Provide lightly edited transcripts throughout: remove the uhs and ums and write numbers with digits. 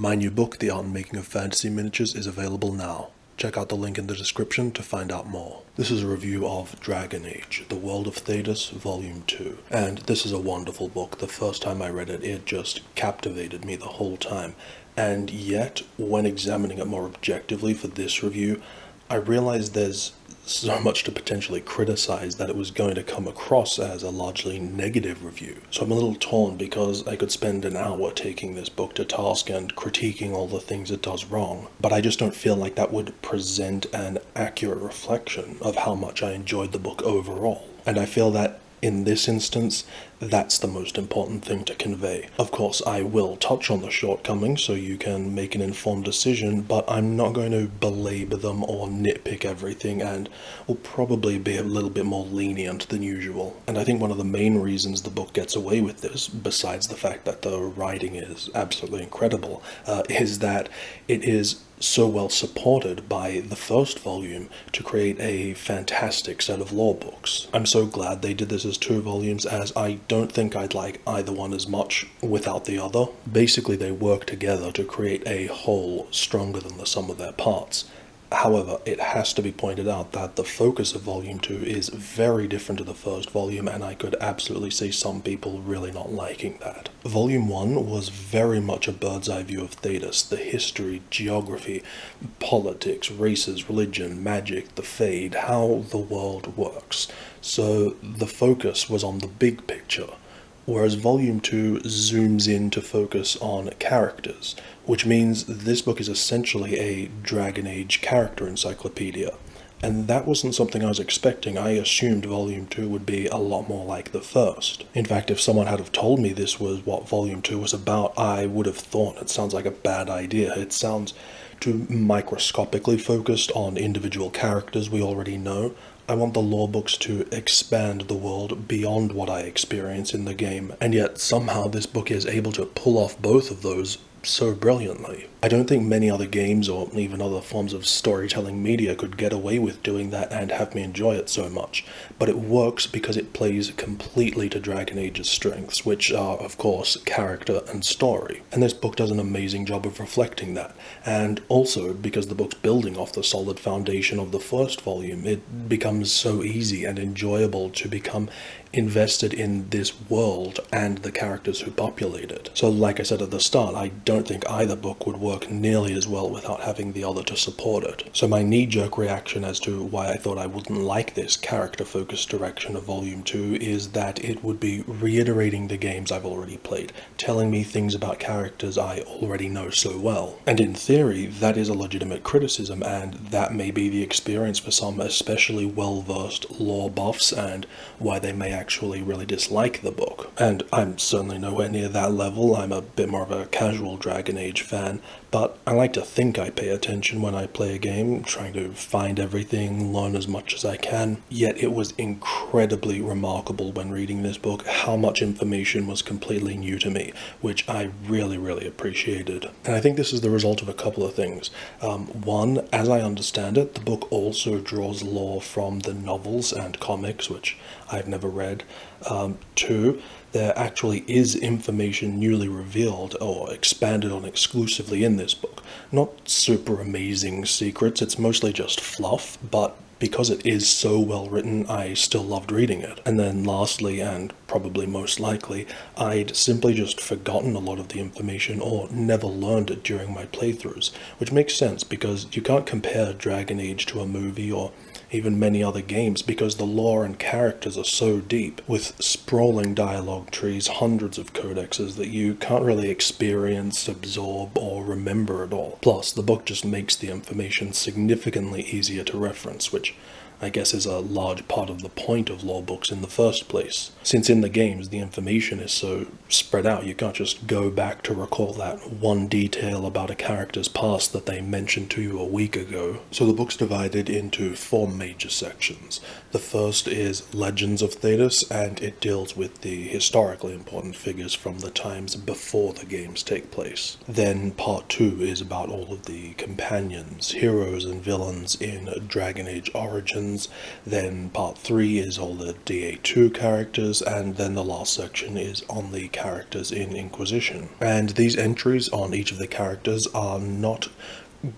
My new book, The Art and Making of Fantasy Miniatures, is available now. Check out the link in the description to find out more. This is a review of Dragon Age, The World of Thedas, Volume 2. And this is a wonderful book. The first time I read it, it just captivated me the whole time. And yet, when examining it more objectively for this review, I realized there's so much to potentially criticize that it was going to come across as a largely negative review. So I'm a little torn because I could spend an hour taking this book to task and critiquing all the things it does wrong, but I just don't feel like that would present an accurate reflection of how much I enjoyed the book overall. And I feel that in this instance, that's the most important thing to convey. Of course, I will touch on the shortcomings so you can make an informed decision, but I'm not going to belabor them or nitpick everything, and will probably be a little bit more lenient than usual. And I think one of the main reasons the book gets away with this, besides the fact that the writing is absolutely incredible, is that it is so well supported by the first volume to create a fantastic set of lore books. I'm so glad they did this as 2 volumes, as I don't think I'd like either one as much without the other. Basically, they work together to create a whole stronger than the sum of their parts. However, it has to be pointed out that the focus of Volume 2 is very different to the first volume, and I could absolutely see some people really not liking that. Volume 1 was very much a bird's eye view of Thedas, the history, geography, politics, races, religion, magic, the Fade, how the world works. So the focus was on the big picture, whereas Volume 2 zooms in to focus on characters, which means this book is essentially a Dragon Age character encyclopedia. And that wasn't something I was expecting. I assumed Volume 2 would be a lot more like the first. In fact, if someone had have told me this was what Volume 2 was about, I would have thought it sounds like a bad idea. It sounds too microscopically focused on individual characters we already know. I want the lore books to expand the world beyond what I experience in the game, and yet somehow this book is able to pull off both of those so brilliantly. I don't think many other games or even other forms of storytelling media could get away with doing that and have me enjoy it so much, but it works because it plays completely to Dragon Age's strengths, which are, of course, character and story. And this book does an amazing job of reflecting that, and also because the book's building off the solid foundation of the first volume, it becomes so easy and enjoyable to become invested in this world and the characters who populate it. So like I said at the start, I don't think either book would work nearly as well without having the other to support it. So my knee-jerk reaction as to why I thought I wouldn't like this character-focused direction of Volume 2 is that it would be reiterating the games I've already played, telling me things about characters I already know so well. And in theory, that is a legitimate criticism, and that may be the experience for some especially well-versed lore buffs, and why they may actually really dislike the book. And I'm certainly nowhere near that level. I'm a bit more of a casual Dragon Age fan, but I like to think I pay attention when I play a game, trying to find everything, learn as much as I can. Yet it was incredibly remarkable when reading this book how much information was completely new to me, which I really appreciated. And I think this is the result of a couple of things. One, as I understand it, the book also draws lore from the novels and comics, which I've never read. 2, there actually is information newly revealed or expanded on exclusively in this book. Not super amazing secrets, it's mostly just fluff, but because it is so well written, I still loved reading it. And then lastly, and probably most likely, I'd simply just forgotten a lot of the information or never learned it during my playthroughs, which makes sense because you can't compare Dragon Age to a movie or even many other games because the lore and characters are so deep, with sprawling dialogue trees, hundreds of codexes that you can't really experience, absorb, or remember at all. Plus, the book just makes the information significantly easier to reference, which I guess is a large part of the point of lore books in the first place. Since in the games the information is so spread out, you can't just go back to recall that one detail about a character's past that they mentioned to you a week ago. So the book's divided into 4 major sections. The first is Legends of Thedas, and it deals with the historically important figures from the times before the games take place. Then part 2 is about all of the companions, heroes and villains in Dragon Age Origins, Legends, then part 3 is all the DA2 characters, and then the last section is on the characters in Inquisition. And these entries on each of the characters are not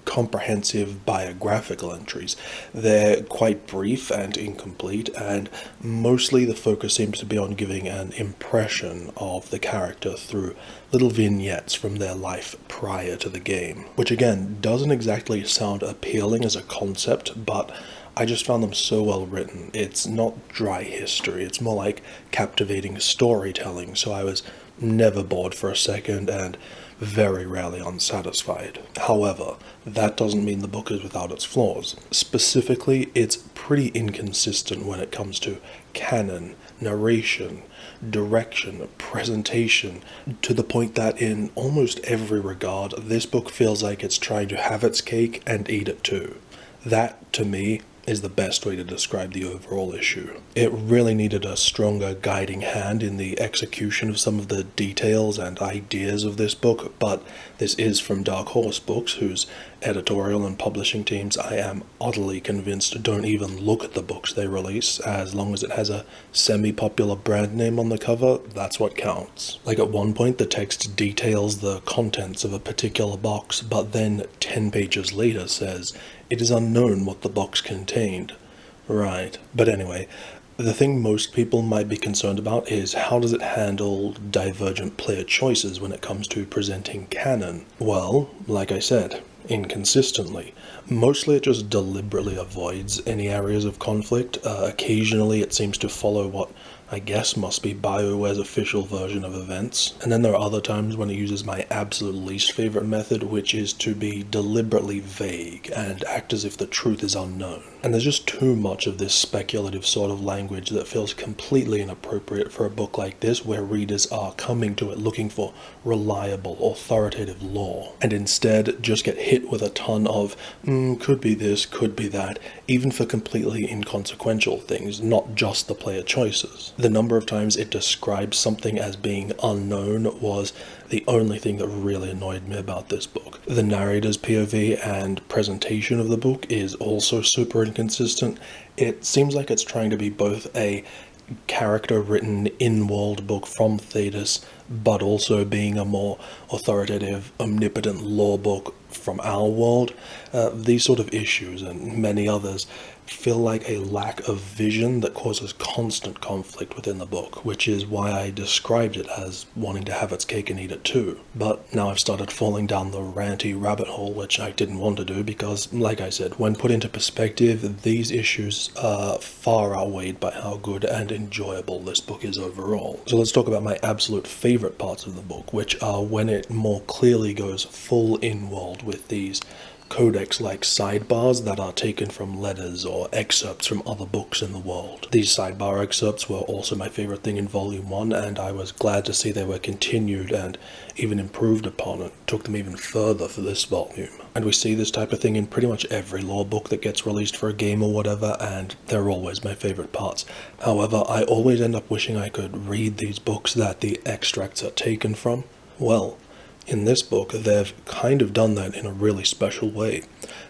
comprehensive biographical entries. They're quite brief and incomplete, and mostly the focus seems to be on giving an impression of the character through little vignettes from their life prior to the game, which again doesn't exactly sound appealing as a concept, but I just found them so well written. It's not dry history, it's more like captivating storytelling, so I was never bored for a second and very rarely unsatisfied. However, that doesn't mean the book is without its flaws. Specifically, it's pretty inconsistent when it comes to canon, narration, direction, presentation, to the point that in almost every regard, this book feels like it's trying to have its cake and eat it too. That, to me, is the best way to describe the overall issue. It really needed a stronger guiding hand in the execution of some of the details and ideas of this book, but this is from Dark Horse Books, whose editorial and publishing teams I am utterly convinced don't even look at the books they release. As long as it has a semi-popular brand name on the cover, that's what counts. Like at one point the text details the contents of a particular box, but then 10 pages later says, "It is unknown what the box contained." Right. But anyway, the thing most people might be concerned about is how does it handle divergent player choices when it comes to presenting canon? Well, like I said, inconsistently. Mostly it just deliberately avoids any areas of conflict. Occasionally it seems to follow what I guess must be BioWare's official version of events. And then there are other times when it uses my absolute least favorite method, which is to be deliberately vague and act as if the truth is unknown. And there's just too much of this speculative sort of language that feels completely inappropriate for a book like this, where readers are coming to it looking for reliable, authoritative lore, and instead just get hit with a ton of, could be this, could be that, even for completely inconsequential things, not just the player choices. The number of times it describes something as being unknown was the only thing that really annoyed me about this book. The narrator's POV and presentation of the book is also super inconsistent. It seems like it's trying to be both a character-written in-world book from Thedas, but also being a more authoritative, omnipotent lore book from our world. These sort of issues, and many others, feel like a lack of vision that causes constant conflict within the book, which is why I described it as wanting to have its cake and eat it too. But now I've started falling down the ranty rabbit hole, which I didn't want to do because, like I said, when put into perspective, these issues are far outweighed by how good and enjoyable this book is overall. So let's talk about my absolute favorite parts of the book, which are when it more clearly goes full in-world with these codex-like sidebars that are taken from letters or excerpts from other books in the world. These sidebar excerpts were also my favorite thing in Volume 1, and I was glad to see they were continued and even improved upon and took them even further for this volume. And we see this type of thing in pretty much every lore book that gets released for a game or whatever, and they're always my favorite parts. However, I always end up wishing I could read these books that the extracts are taken from. Well, in this book, they've kind of done that in a really special way.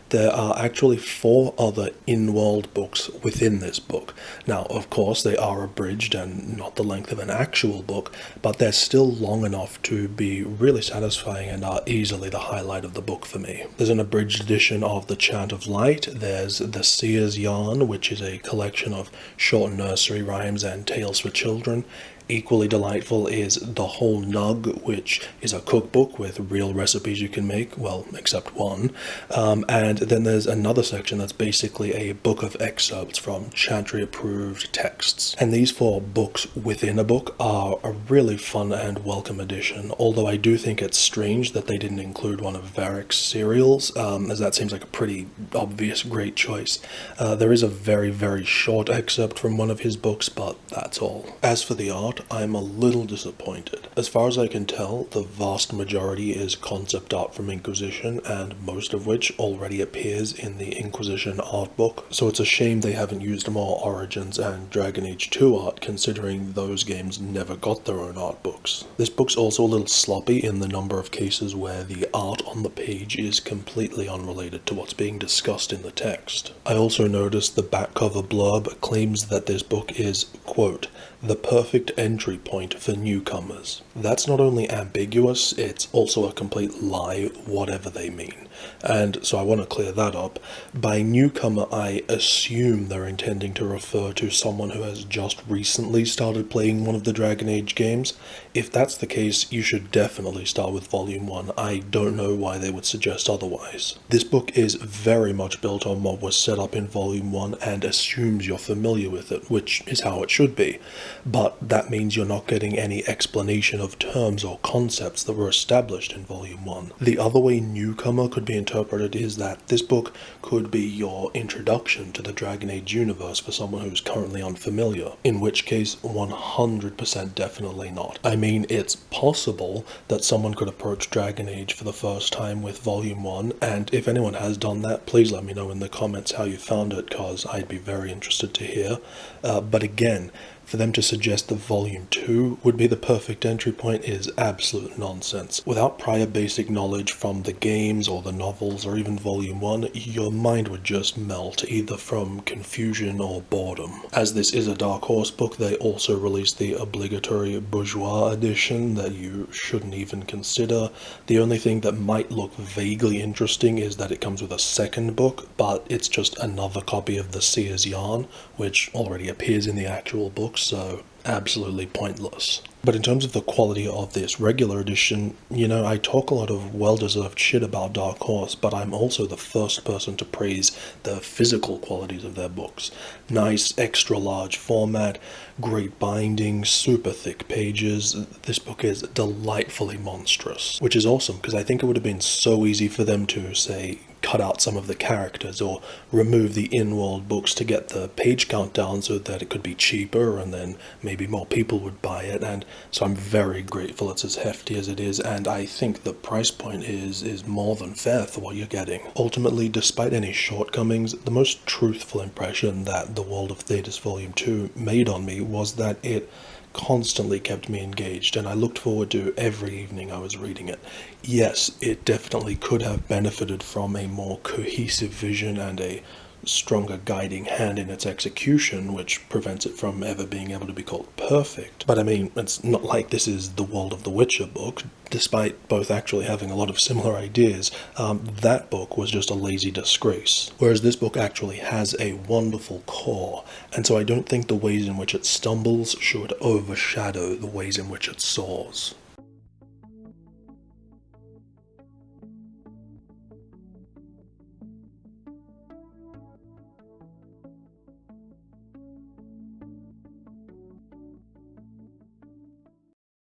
There are actually 4 other in-world books within this book. Now, of course, they are abridged and not the length of an actual book, but they're still long enough to be really satisfying and are easily the highlight of the book for me. There's an abridged edition of The Chant of Light. There's The Seer's Yarn, which is a collection of short nursery rhymes and tales for children. Equally delightful is The Whole Nug, which is a cookbook with real recipes you can make, well, except one. And then there's another section that's basically a book of excerpts from Chantry-approved texts. And these 4 books within a book are a really fun and welcome addition, although I do think it's strange that they didn't include one of Varric's serials, as that seems like a pretty obvious great choice. There is a very, very short excerpt from one of his books, but that's all. As for the art, I'm a little disappointed. As far as I can tell, the vast majority is concept art from Inquisition, and most of which already appears in the Inquisition art book, so it's a shame they haven't used more Origins and Dragon Age 2 art, considering those games never got their own art books. This book's also a little sloppy in the number of cases where the art on the page is completely unrelated to what's being discussed in the text. I also noticed the back cover blurb claims that this book is, quote, the perfect entry point for newcomers. That's not only ambiguous, it's also a complete lie, whatever they mean. And so I want to clear that up. By newcomer, I assume they're intending to refer to someone who has just recently started playing one of the Dragon Age games. If that's the case, you should definitely start with Volume 1. I don't know why they would suggest otherwise. This book is very much built on what was set up in Volume 1 and assumes you're familiar with it, which is how it should be. But that means you're not getting any explanation of terms or concepts that were established in Volume 1. The other way newcomer could be interpreted is that this book could be your introduction to the Dragon Age universe for someone who's currently unfamiliar, in which case 100% definitely not. I mean, it's possible that someone could approach Dragon Age for the first time with Volume 1, and if anyone has done that, please let me know in the comments how you found it, cause I'd be very interested to hear. But again, for them to suggest that Volume 2 would be the perfect entry point is absolute nonsense. Without prior basic knowledge from the games or the novels or even Volume 1, your mind would just melt, either from confusion or boredom. As this is a Dark Horse book, they also released the obligatory Bourgeois edition that you shouldn't even consider. The only thing that might look vaguely interesting is that it comes with a second book, but it's just another copy of the Seer's Yarn, which already appears in the actual book, so absolutely pointless. But in terms of the quality of this regular edition, I talk a lot of well-deserved shit about Dark Horse, but I'm also the first person to praise the physical qualities of their books. Nice, extra-large format, great binding, super thick pages. This book is delightfully monstrous, which is awesome, because I think it would have been so easy for them to, say, cut out some of the characters or remove the in-world books to get the page count down so that it could be cheaper and then maybe more people would buy it. And so I'm very grateful it's as hefty as it is, and I think the price point is more than fair for what you're getting. Ultimately, despite any shortcomings, the most truthful impression that The World of Thedas Volume 2 made on me was that it constantly kept me engaged, and I looked forward to every evening I was reading it. Yes, it definitely could have benefited from a more cohesive vision and a stronger guiding hand in its execution, which prevents it from ever being able to be called perfect. But I mean, it's not like this is the World of the Witcher book. Despite both actually having a lot of similar ideas, that book was just a lazy disgrace. Whereas this book actually has a wonderful core, and so I don't think the ways in which it stumbles should overshadow the ways in which it soars.